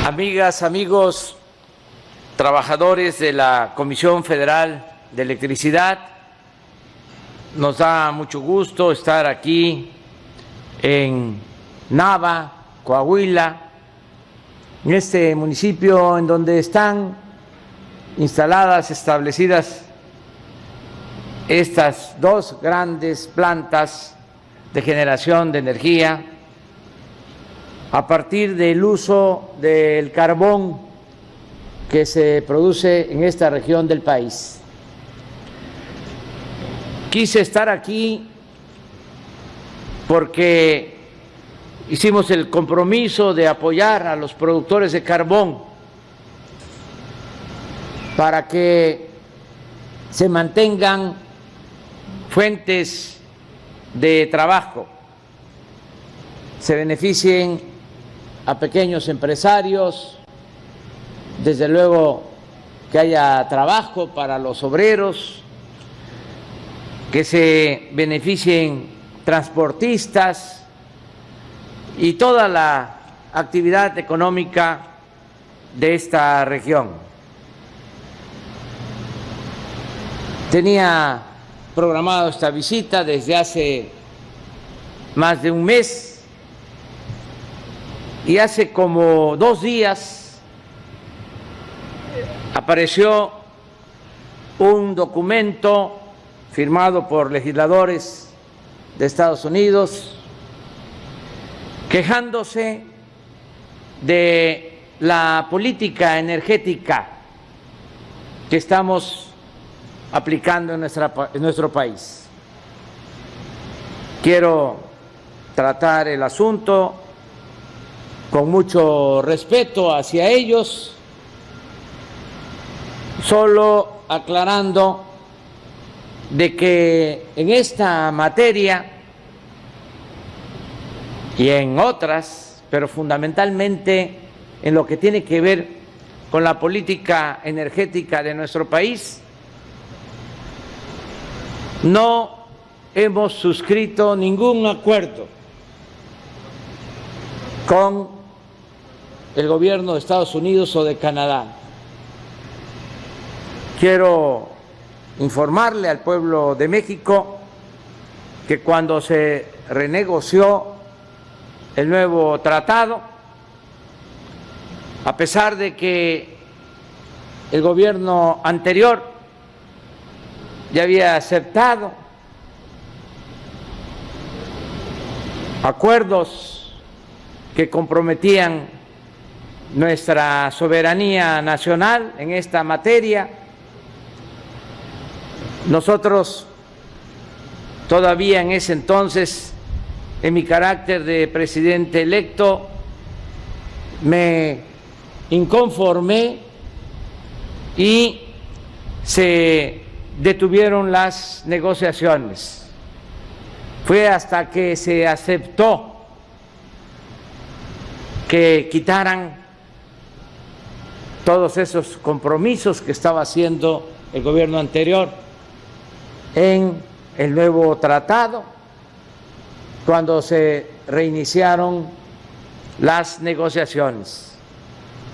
Amigas, amigos, trabajadores de la Comisión Federal de Electricidad, nos da mucho gusto estar aquí en Nava, Coahuila, en este municipio en donde están instaladas, establecidas estas dos grandes plantas de generación de energía a partir del uso del carbón que se produce en esta región del país. Quise estar aquí porque hicimos el compromiso de apoyar a los productores de carbón para que se mantengan fuentes de trabajo, se beneficien a pequeños empresarios, desde luego que haya trabajo para los obreros, que se beneficien transportistas y toda la actividad económica de esta región. Tenía programado esta visita desde hace más de un mes y hace como 2 días apareció un documento firmado por legisladores de Estados Unidos quejándose de la política energética que estamos aplicando en nuestro país. Quiero tratar el asunto con mucho respeto hacia ellos, solo aclarando de que en esta materia y en otras, pero fundamentalmente en lo que tiene que ver con la política energética de nuestro país, no hemos suscrito ningún acuerdo con el gobierno de Estados Unidos o de Canadá. Quiero informarle al pueblo de México que cuando se renegoció el nuevo tratado, a pesar de que el gobierno anterior ya había aceptado acuerdos que comprometían nuestra soberanía nacional en esta materia, nosotros todavía en ese entonces, en mi carácter de presidente electo, me inconformé y se detuvieron las negociaciones. Fue hasta que se aceptó que quitaran todos esos compromisos que estaba haciendo el gobierno anterior en el nuevo tratado, cuando se reiniciaron las negociaciones.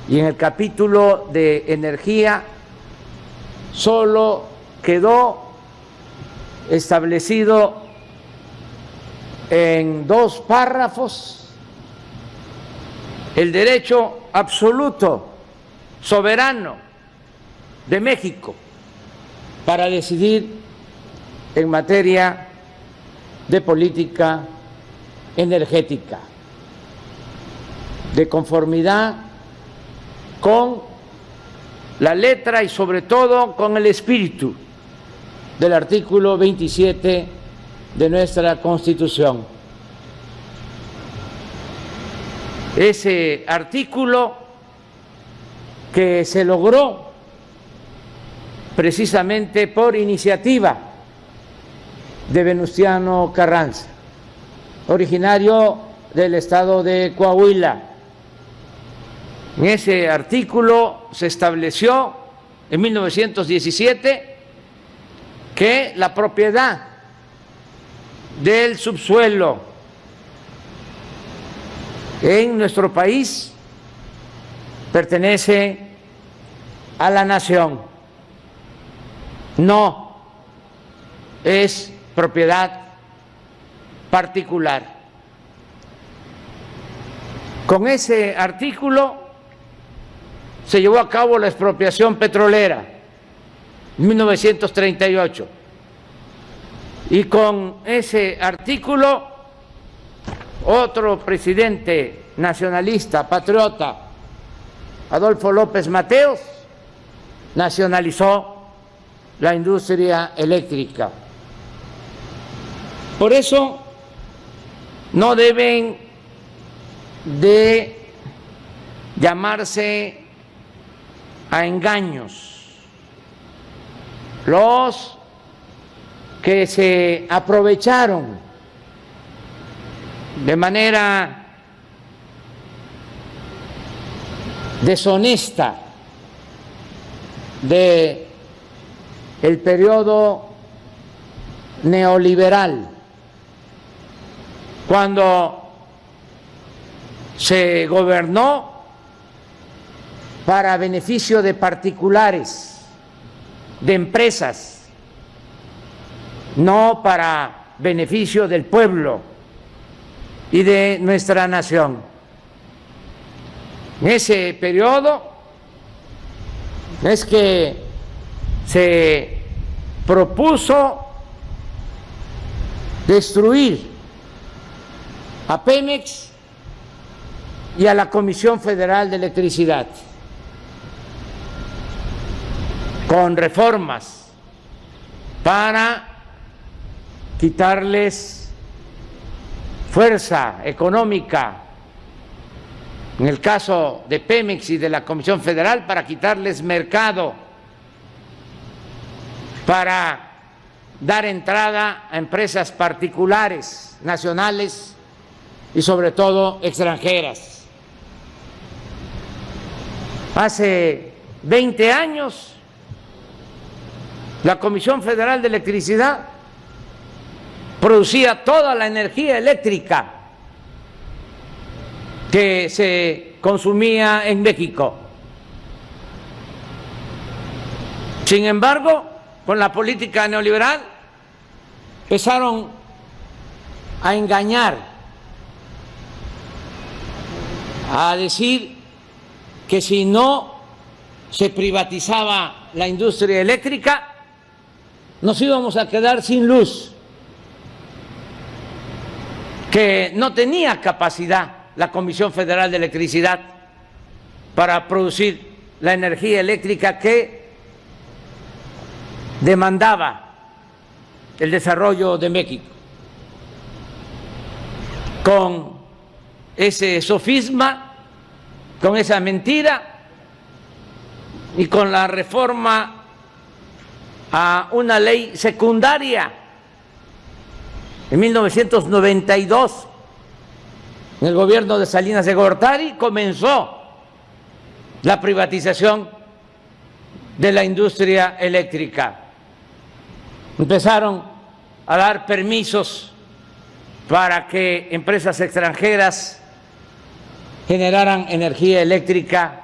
Y en el capítulo de energía solo quedó establecido en 2 párrafos el derecho absoluto soberano de México para decidir en materia de política energética, de conformidad con la letra y sobre todo con el espíritu del artículo 27 de nuestra Constitución. Ese artículo que se logró precisamente por iniciativa de Venustiano Carranza, originario del estado de Coahuila. En ese artículo se estableció en 1917 que la propiedad del subsuelo en nuestro país pertenece a la nación, no es propiedad particular. Con ese artículo se llevó a cabo la expropiación petrolera en 1938 y con ese artículo otro presidente nacionalista, patriota, Adolfo López Mateos, nacionalizó la industria eléctrica. Por eso no deben de llamarse a engaños los que se aprovecharon de manera deshonesta de el periodo neoliberal, cuando se gobernó para beneficio de particulares, de empresas, no para beneficio del pueblo y de nuestra nación. En ese periodo es que se propuso destruir a Pemex y a la Comisión Federal de Electricidad con reformas para quitarles fuerza económica, en el caso de Pemex y de la Comisión Federal, para quitarles mercado, para dar entrada a empresas particulares, nacionales y sobre todo extranjeras. Hace 20 años la Comisión Federal de Electricidad producía toda la energía eléctrica que se consumía en México. Sin embargo, con la política neoliberal empezaron a engañar, a decir que si no se privatizaba la industria eléctrica, nos íbamos a quedar sin luz, que no tenía capacidad la Comisión Federal de Electricidad para producir la energía eléctrica que demandaba el desarrollo de México. Con ese sofisma, con esa mentira y con la reforma a una ley secundaria en 1992, en el gobierno de Salinas de Gortari, comenzó la privatización de la industria eléctrica. Empezaron a dar permisos para que empresas extranjeras generaran energía eléctrica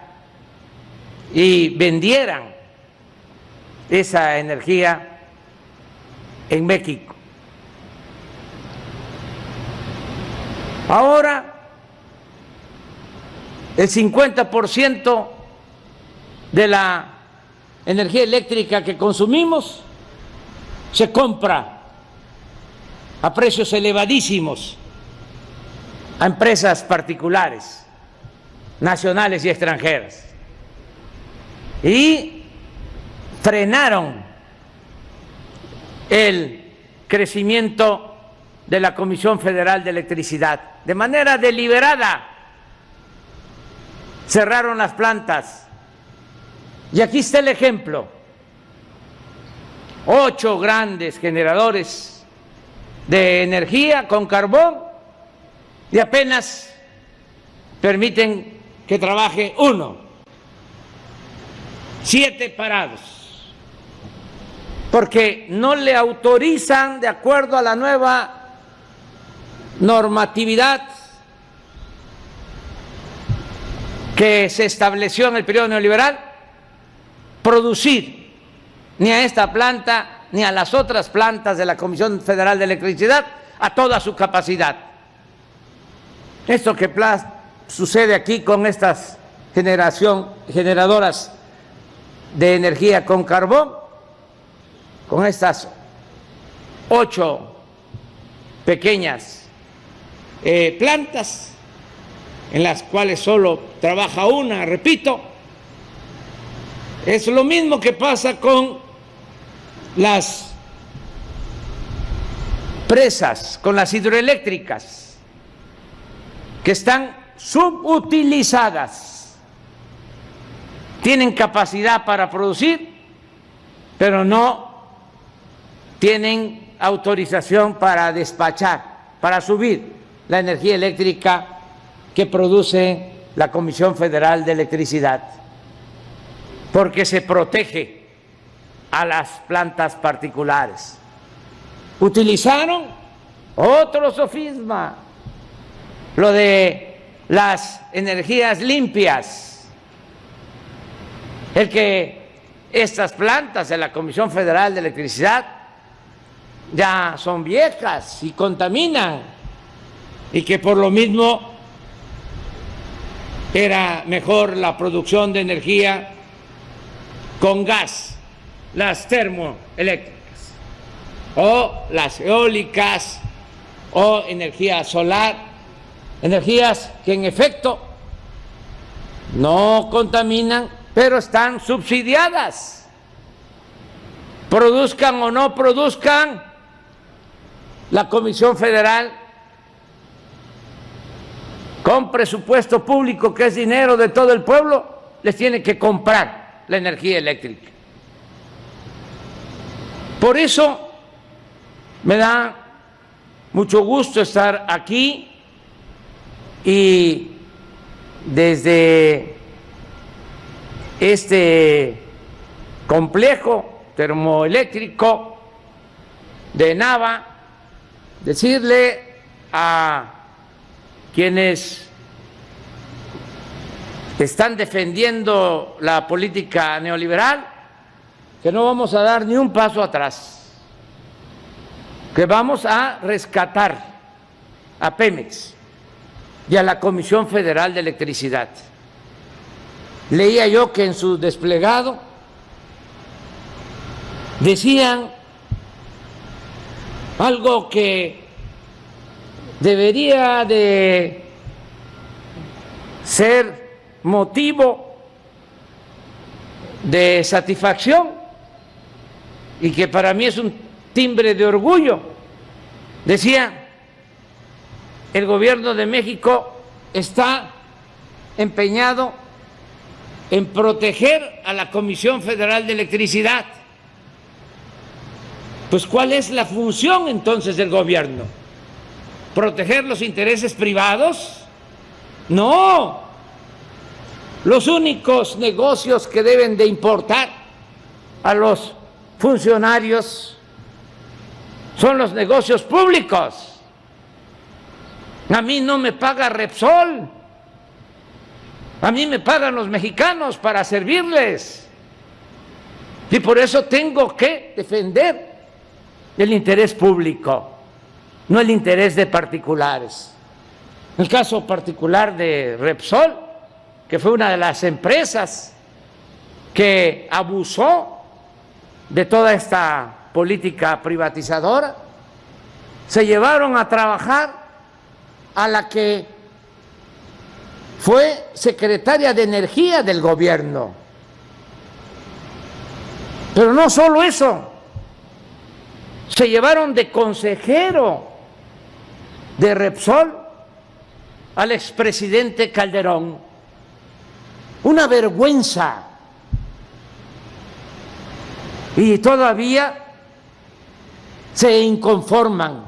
y vendieran esa energía en México. Ahora, el 50% de la energía eléctrica que consumimos se compra a precios elevadísimos a empresas particulares, nacionales y extranjeras. Y frenaron el crecimiento de la Comisión Federal de Electricidad de manera deliberada. Cerraron las plantas. Y aquí está el ejemplo: 8 grandes generadores de energía con carbón y apenas permiten que trabaje 1, 7 parados, porque no le autorizan, de acuerdo a la nueva normatividad que se estableció en el periodo neoliberal, producir ni a esta planta ni a las otras plantas de la Comisión Federal de Electricidad a toda su capacidad. Esto que sucede aquí con estas generadoras de energía con carbón, con estas 8 pequeñas plantas en las cuales solo trabaja una, repito, es lo mismo que pasa con las presas, con las hidroeléctricas, que están subutilizadas, tienen capacidad para producir, pero no tienen autorización para despachar, para subir la energía eléctrica que produce la Comisión Federal de Electricidad, porque se protege a las plantas particulares. Utilizaron otro sofisma, lo de las energías limpias, el que estas plantas de la Comisión Federal de Electricidad ya son viejas y contaminan, y que por lo mismo era mejor la producción de energía con gas, las termoeléctricas o las eólicas o energía solar, energías que en efecto no contaminan, pero están subsidiadas. Produzcan o no produzcan, la Comisión Federal, con presupuesto público, que es dinero de todo el pueblo, les tiene que comprar la energía eléctrica. Por eso me da mucho gusto estar aquí y desde este complejo termoeléctrico de Nava decirle a quienes están defendiendo la política neoliberal que no vamos a dar ni un paso atrás, que vamos a rescatar a Pemex y a la Comisión Federal de Electricidad. Leía yo que en su desplegado decían algo que debería de ser motivo de satisfacción y que para mí es un timbre de orgullo. Decía, el gobierno de México está empeñado en proteger a la Comisión Federal de Electricidad. Pues, ¿cuál es la función entonces del gobierno? ¿Proteger los intereses privados? No. Los únicos negocios que deben de importar a los funcionarios son los negocios públicos. A mí no me paga Repsol, a mí me pagan los mexicanos para servirles, y por eso tengo que defender el interés público, no el interés de particulares. El caso particular de Repsol, que fue una de las empresas que abusó de toda esta política privatizadora, se llevaron a trabajar a la que fue secretaria de Energía del gobierno. Pero no solo eso, se llevaron de consejero de Repsol al expresidente Calderón. Una vergüenza. Y todavía se inconforman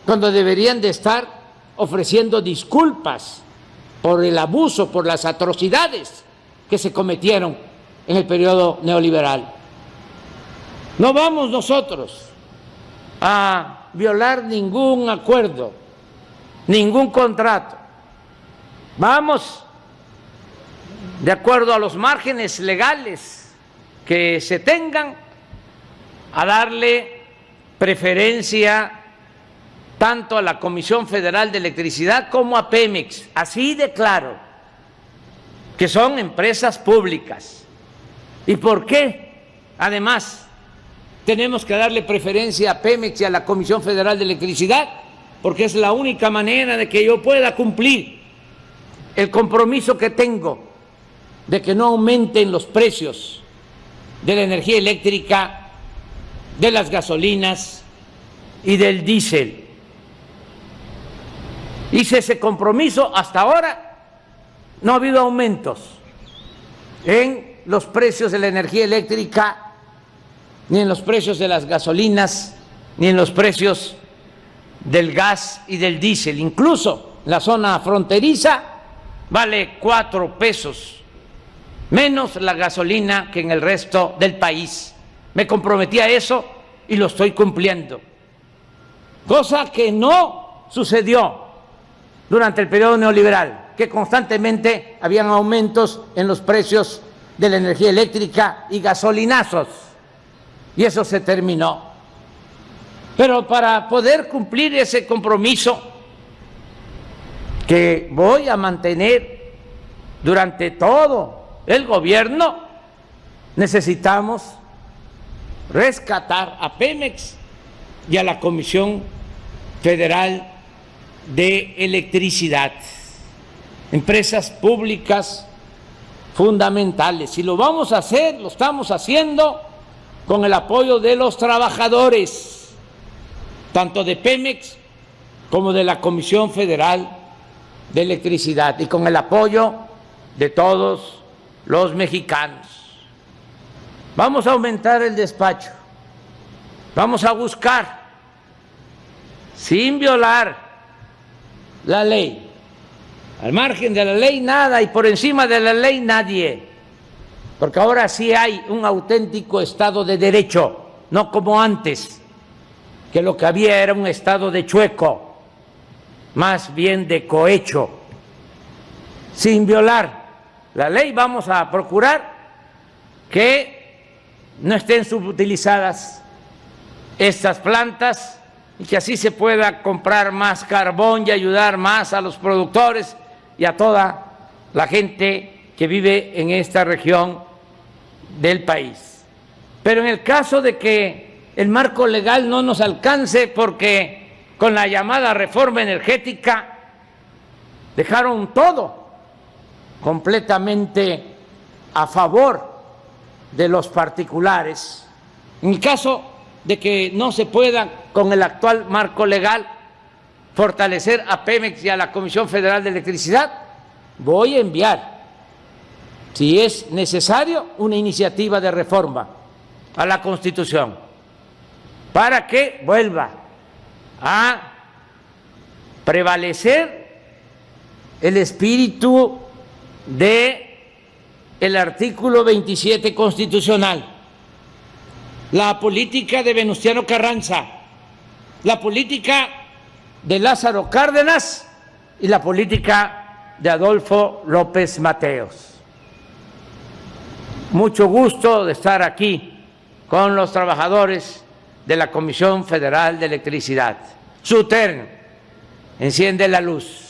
cuando deberían de estar ofreciendo disculpas por el abuso, por las atrocidades que se cometieron en el periodo neoliberal. No vamos nosotros a violar ningún acuerdo, ningún contrato. Vamos de acuerdo a los márgenes legales que se tengan, a darle preferencia tanto a la Comisión Federal de Electricidad como a Pemex, así de claro, que son empresas públicas. ¿Y por qué? Además, tenemos que darle preferencia a Pemex y a la Comisión Federal de Electricidad, porque es la única manera de que yo pueda cumplir el compromiso que tengo de que no aumenten los precios de la energía eléctrica, de las gasolinas y del diésel. Hice ese compromiso, hasta ahora no ha habido aumentos en los precios de la energía eléctrica, ni en los precios de las gasolinas, ni en los precios del gas y del diésel. Incluso la zona fronteriza vale 4 pesos menos la gasolina que en el resto del país. Me comprometí a eso y lo estoy cumpliendo, cosa que no sucedió durante el periodo neoliberal, que constantemente habían aumentos en los precios de la energía eléctrica y gasolinazos, y eso se terminó. Pero para poder cumplir ese compromiso que voy a mantener durante todo el gobierno, necesitamos rescatar a Pemex y a la Comisión Federal de Electricidad, empresas públicas fundamentales. Si lo vamos a hacer, lo estamos haciendo con el apoyo de los trabajadores, tanto de Pemex como de la Comisión Federal de Electricidad, y con el apoyo de todos los mexicanos. Vamos a aumentar el despacho, vamos a buscar, sin violar la ley, al margen de la ley nada y por encima de la ley nadie, porque ahora sí hay un auténtico Estado de Derecho, no como antes, que lo que había era un Estado de chueco, más bien de cohecho. Sin violar la ley vamos a procurar que no estén subutilizadas estas plantas y que así se pueda comprar más carbón y ayudar más a los productores y a toda la gente que vive en esta región del país. Pero en el caso de que el marco legal no nos alcance, porque con la llamada reforma energética dejaron todo completamente a favor de los particulares. En el caso de que no se pueda con el actual marco legal fortalecer a Pemex y a la Comisión Federal de Electricidad, voy a enviar, si es necesario, una iniciativa de reforma a la Constitución para que vuelva a prevalecer el espíritu del artículo 27 constitucional, la política de Venustiano Carranza, la política de Lázaro Cárdenas y la política de Adolfo López Mateos. Mucho gusto de estar aquí con los trabajadores de la Comisión Federal de Electricidad. Su terno enciende la luz.